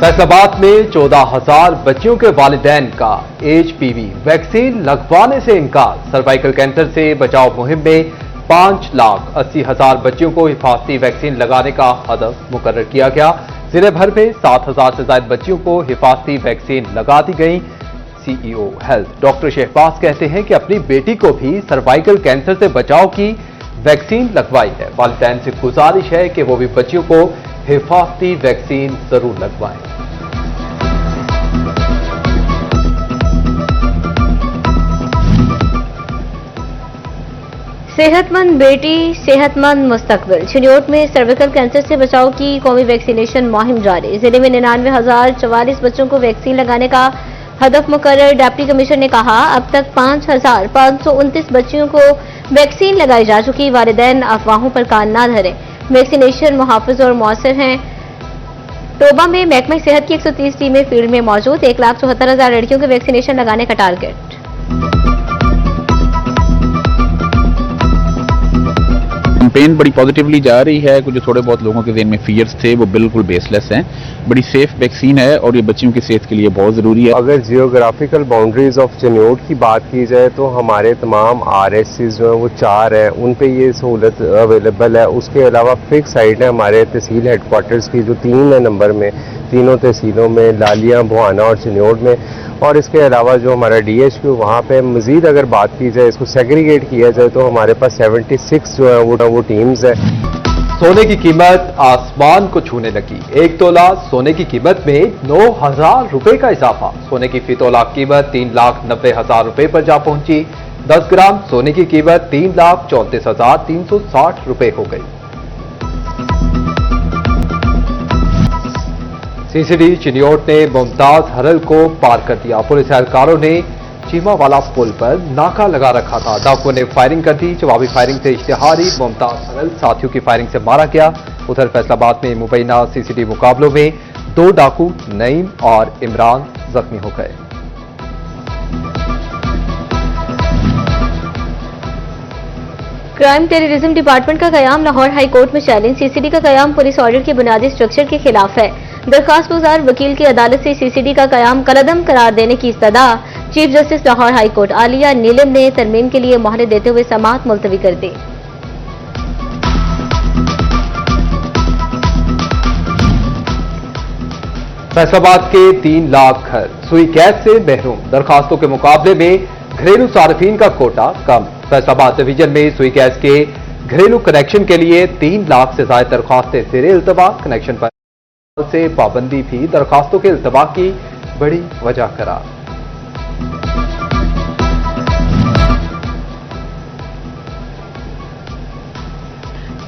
फैसलाबाद में 14,000 बच्चियों के वालिदैन का HPV वैक्सीन लगवाने से इनकार। सर्वाइकल कैंसर से बचाव मुहिम में 5,80,000 बच्चियों को हिफाजती वैक्सीन लगाने का हदफ मुकर्रर किया गया। जिले भर में 7,000 से ज्यादा बच्चियों को हिफाजती वैक्सीन लगा दी गई। CEO हेल्थ डॉक्टर शहबाज कहते हैं कि अपनी बेटी को भी सर्वाइकल कैंसर से बचाव की वैक्सीन लगवाई है। वालिदैन से गुजारिश है कि वो भी बच्चियों को हिफाजती वैक्सीन जरूर लगवाएं। सेहतमंद बेटी सेहतमंद मुस्तकबिल। चिन्योट में सर्विकल कैंसर से बचाव की कौमी वैक्सीनेशन मुहिम जारी। जिले में 99,044 बच्चों को वैक्सीन लगाने का हदफ मुकर्रर। डिप्टी कमिश्नर ने कहा, अब तक 5,529 बच्चियों को वैक्सीन लगाई जा चुकी। वालिदैन अफवाहों पर कान न धरें। वैक्सीनेशन मुहाफिज और मौसर हैं। तोबा में महकमा सेहत की 130 टीमें फील्ड में मौजूद। 1,74,000 लड़कियों के वैक्सीनेशन लगाने का टारगेट। कैंपेन बड़ी पॉजिटिवली जा रही है। कुछ जो थोड़े बहुत लोगों के ज़हन में फियर्स थे वो बिल्कुल बेसलेस हैं। बड़ी सेफ वैक्सीन है और ये बच्चियों की सेहत के लिए बहुत ज़रूरी है। अगर जियोग्राफिकल बाउंड्रीज ऑफ चिन्योट की बात की जाए तो हमारे तमाम RSCs जो हैं वो 4 हैं, उन पे ये सहूलत अवेलेबल है। उसके अलावा फिक्स साइट है हमारे तहसील हेडक्वार्टर्स की जो 3 है नंबर में, तीनों तहसीलों में, लालिया, बुहाना और चिन्योट में। और इसके अलावा जो हमारा DHQ वहाँ पे मजीद अगर बात की जाए, इसको सेग्रीगेट किया जाए तो हमारे पास 76 जो है वो टीम्स है। सोने की कीमत आसमान को छूने लगी। 1 तोला सोने की कीमत में 9,000 रुपए का इजाफा। सोने की फी तोला कीमत 3,90,000 रुपए पर जा पहुंची। 10 ग्राम सोने की कीमत 3,34,360 रुपए हो गई। CCD चिन्योट ने मुमताज हरल को पार कर दिया। पुलिस एहलकारों ने चीमावाला पुल पर नाका लगा रखा था। डाकुओं ने फायरिंग कर दी। जवाबी फायरिंग से इश्तिहारी मुमताज हरल साथियों की फायरिंग से मारा गया। उधर फैसलाबाद में मुबैना CCD मुकाबलों में 2 डाकू नईम और इमरान जख्मी हो गए। क्राइम टेररिज्म डिपार्टमेंट का कयाम लाहौर हाई कोर्ट में चैलेंज। CCD का कयाम पुलिस ऑर्डर के बुनियादी स्ट्रक्चर के खिलाफ है। दरखास्त गुजार वकील की अदालत से CCD का कयाम कलअदम करार देने की इस्तदा। Chief justice Lahore high court आलिया नीलम ने तरमीम के लिए मोहलत देते हुए समाअत मुलतवी कर दी। फैसलाबाद के 3 लाख घर सुई कैद से महरूम। दरखास्तों के मुकाबले में घरेलू सार्फिन का कोटा कम। फैसलाबाद डिवीजन में सुई गैस के घरेलू कनेक्शन के लिए 3 लाख से ज्यादा दरखास्तें ज़ेरे इल्तवा। कनेक्शन पर से पाबंदी भी दरखास्तों के इल्तवा की बड़ी वजह करार।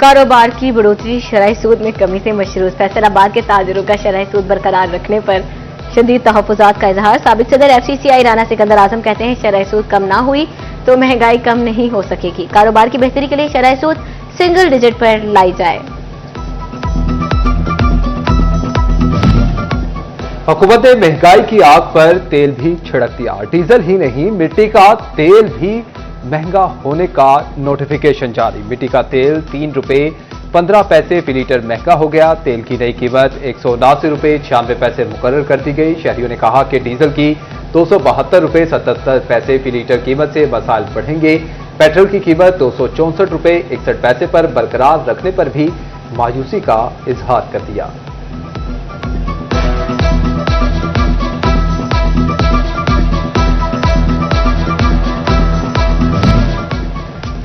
कारोबार की बढ़ोतरी शरह सूद में कमी से मशरूत। फैसलाबाद के ताजिरों का शरह सूद बरकरार रखने पर शदीद तहफ़्फ़ुज़ात का इजहार। साबिक सदर FCCI राना सिकंदर आजम कहते हैं, शरह सूद कम ना हुई तो महंगाई कम नहीं हो सकेगी। कारोबार की बेहतरी के लिए शरह सूद सिंगल डिजिट पर लाई जाए। हुकूमत ने महंगाई की आग पर तेल भी छिड़क दिया। डीजल ही नहीं, मिट्टी का तेल भी महंगा होने का नोटिफिकेशन जारी। मिट्टी का तेल 3 रुपए 15 पैसे फी लीटर महंगा हो गया। तेल की नई कीमत 179 रुपए 96 पैसे मुकर्रर कर दी गई। शहरियों ने कहा कि डीजल की 272 रुपए 77 पैसे फी लीटर कीमत से मसाइल बढ़ेंगे। पेट्रोल की कीमत 264 रुपए 61 पैसे पर बरकरार रखने पर भी मायूसी का इजहार कर दिया।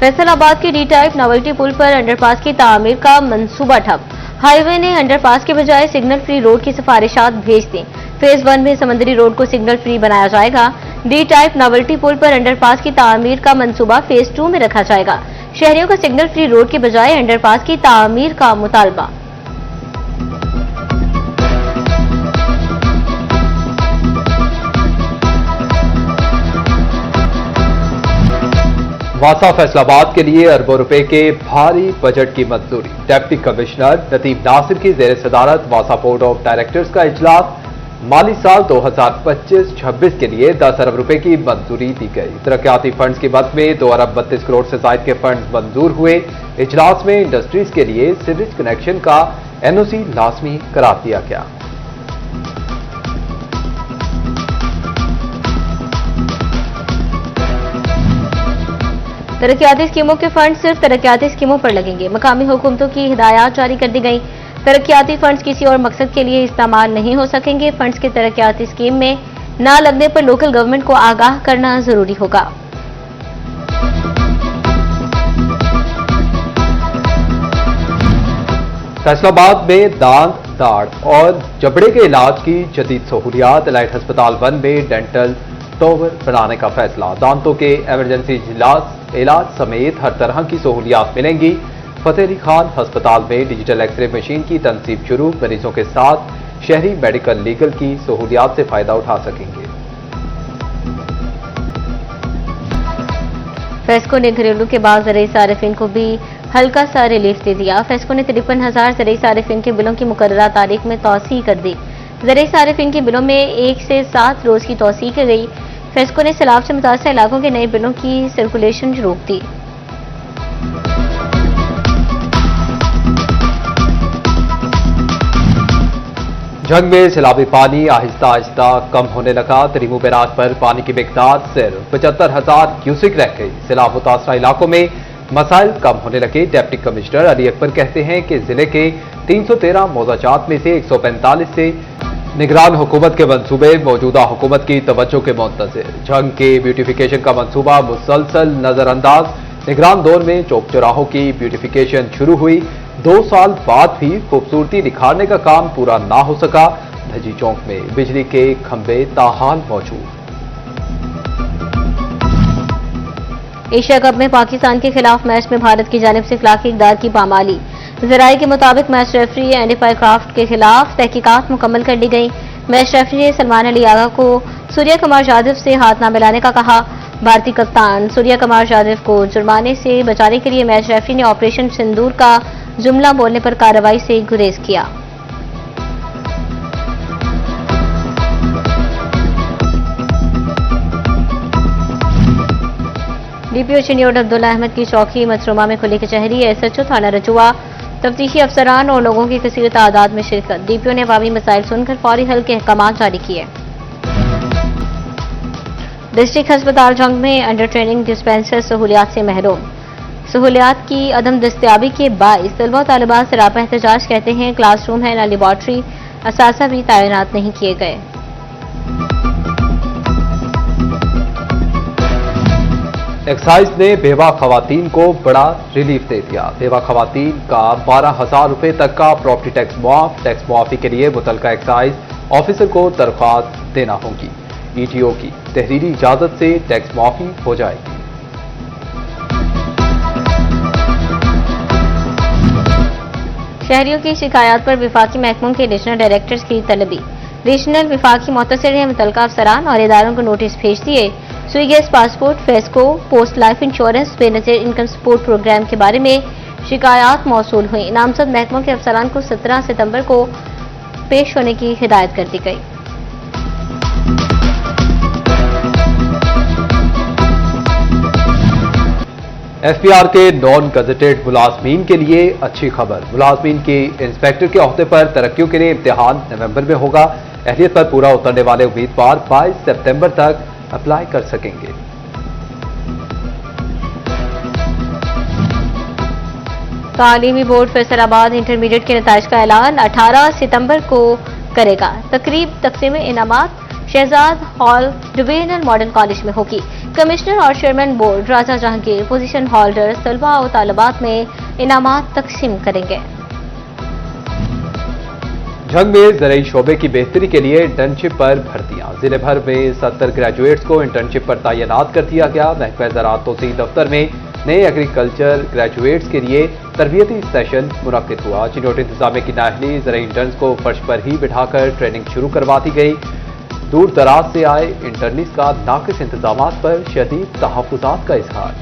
फैसलाबाद के D टाइप नोवेल्टी पुल पर अंडरपास की तामीर का मंसूबा ठप। हाईवे ने अंडरपास के बजाय सिग्नल फ्री रोड की सिफारिशात भेज दी। फेज 1 में समंदरी रोड को सिग्नल फ्री बनाया जाएगा। D टाइप नोवेल्टी पुल पर अंडरपास की तामीर का मंसूबा फेज 2 में रखा जाएगा। शहरियों का सिग्नल फ्री रोड के बजाय अंडरपास की तामीर का मुतालबा। वासा फैसलाबाद के लिए अरबों रुपए के भारी बजट की मंजूरी। डिप्टी कमिश्नर नतीब नासिर की जेर सदारत वासा बोर्ड ऑफ डायरेक्टर्स का इजलास। माली साल 2025-26 के लिए 10 अरब रुपए की मंजूरी दी गई। तरक्याती फंड्स की मद में 2 अरब 32 करोड़ से ज्यादा के फंड मंजूर हुए। इजलास में इंडस्ट्रीज के लिए सीवरेज कनेक्शन का NOC लाजमी करार दिया गया। तरक्याती स्कीमों के फंड सिर्फ तरक्याती स्कीमों पर लगेंगे। मकामी हुकूमतों की हिदायत जारी कर दी गई। तरक्याती फंड्स किसी और मकसद के लिए इस्तेमाल नहीं हो सकेंगे। फंड्स की तरक्याती स्कीम में न लगने पर लोकल गवर्नमेंट को आगाह करना जरूरी होगा। फैसलाबाद में दांत, दाढ़ और जबड़े के इलाज की जदीद सहूलियात। एलाइट अस्पताल 1 में डेंटल टॉवर बनाने का फैसला। दांतों के इमरजेंसी इलाज समेत हर तरह की सहूलियात मिलेंगी। फतेह अली खान अस्पताल में डिजिटल एक्सरे मशीन की तनसीब शुरू। मरीजों के साथ शहरी मेडिकल लीगल की सहूलियात से फायदा उठा सकेंगे। फेस्को ने घरेलू के बाद ज़राई सारिफिन को भी हल्का सा रिलीफ दे दिया। फेस्को ने 53,000 ज़राई सारिफिन के बिलों की मुकर्ररा तारीख में तौसीह कर दी। ज़राई सारिफिन के बिलों में 1 से 7 रोज की तौसीह की गई। फेस्को ने सैलाब से मुतासर इलाकों के नए बिलों की सर्कुलेशन रोक दी। जंग में सैलाबी पानी आहिस्ता आहिस्ता कम होने लगा। तरीमू बैराज पर पानी की मिकदार सिर्फ 75,000 क्यूसिक रह गई। सैलाब मुतासरा इलाकों में मसाइल कम होने लगे। डिप्टी कमिश्नर अली अकबर कहते हैं कि जिले के 313 मौजाजात में से 145 से निगरान हुकूमत के मंसूबे मौजूदा हुकूमत की तवज्जो के मुंतज़िर। जंग के ब्यूटिफिकेशन का मंसूबा मुसलसल नजरअंदाज। निगरान दौर में चौक चौराहों की ब्यूटिफिकेशन शुरू हुई। 2 साल बाद भी खूबसूरती निखारने का काम पूरा ना हो सका। धजी चौक में बिजली के खंभे ताहाल मौजूद। एशिया कप में पाकिस्तान के खिलाफ मैच में भारत की जानिब से इखलाकी इक़दार की पामाली। ज़राए के मुताबिक मैच रेफरी एंडिफाई क्राफ्ट के खिलाफ तहकीकात मुकम्मल कर ली गई। मैच रेफरी ने सलमान अली आगा को सूर्या कुमार यादव से हाथ न मिलाने का कहा। भारतीय कप्तान सूर्या कुमार यादव को जुर्माने से बचाने के लिए मैच रेफरी ने ऑपरेशन सिंदूर का जुमला बोलने पर कार्रवाई से गुरेज किया। डीपीओ चिन्योट अब्दुल्ला अहमद की चौकी मथरुमा में खुली कचहरी। एसएचओ थाना रजुआ, तफ्तीशी अफसरान और लोगों की कसीर तादाद में शिरकत। डीपीओ ने अवामी मसाइल सुनकर फौरी हल के अहकाम जारी किए। डिस्ट्रिक्ट अस्पताल जंग में अंडर ट्रेनिंग डिस्पेंसर सहूलियात से महरूम। सहूलियात की अदम दस्तयाबी के बाइस तलबा तालिबात सरापा एहतजाज। कहते हैं क्लासरूम है न लेबॉर्ट्री, असासा भी तैनात नहीं किए गए। एक्साइज ने बेवा खवातीन को बड़ा रिलीफ दे दिया। बेवा खवातीन का 12,000 रुपए तक का प्रॉपर्टी टैक्स मुआफ। टैक्स मुआफी के लिए मुतलका एक्साइज ऑफिसर को दरख्वास्त देना होगी। ईटीओ की तहरीरी इजाजत से टैक्स मुआफी हो जाएगी। शहरियों की शिकायत पर विफाकी महकमों के एडिशनल डायरेक्टर्स की तलबी। रीजनल विफाकी मुतसिर ने मुतलका अफसरान और इदारों को नोटिस भेज दिए। Sui gas passport, FESCO, post life insurance, Benazir income support programme के बारे में शिकायत मौसूल हुई। नामजद महकमों के अफसरान को 17 सितंबर को पेश होने की हिदायत कर दी गई। एफपीआर के नॉन गजेटेड मुलाजमीन के लिए अच्छी खबर। मुलाजमीन की इंस्पेक्टर के अहदे पर तरक्कियों के लिए इम्तिहान नवंबर में होगा। अहलियत पर पूरा उतरने वाले उम्मीदवार 22 सितंबर तक अप्लाई कर सकेंगे। तालीमी बोर्ड फैसलाबाद इंटरमीडिएट के नताइज का ऐलान 18 सितंबर को करेगा। तकरीब तकसीम इनामात Shahzad hall divisional modern college में होगी। कमिश्नर और chairman board Raja Jahangir position holder तलबा और तालिबात में इनामात तकसीम करेंगे। जंग में ज़राई शोबे की बेहतरी के लिए इंटर्नशिप पर भर्तियां। जिले भर में 70 ग्रेजुएट्स को इंटर्नशिप पर तैनात कर दिया गया। महकमा ज़राअत तौसील दफ्तर में नए एग्रीकल्चर ग्रेजुएट्स के लिए तरबियती सेशन मुनक्किद हुआ। चिन्होट इंतजामिया की नाअहली ज़राई इंटर्न्स को फर्श पर ही बिठाकर ट्रेनिंग शुरू करवा दी गई। दूर दराज से आए इंटर्निस का नाकिस इंतजामात पर शदीद तहफ़्फ़ुज़ात का इजहार।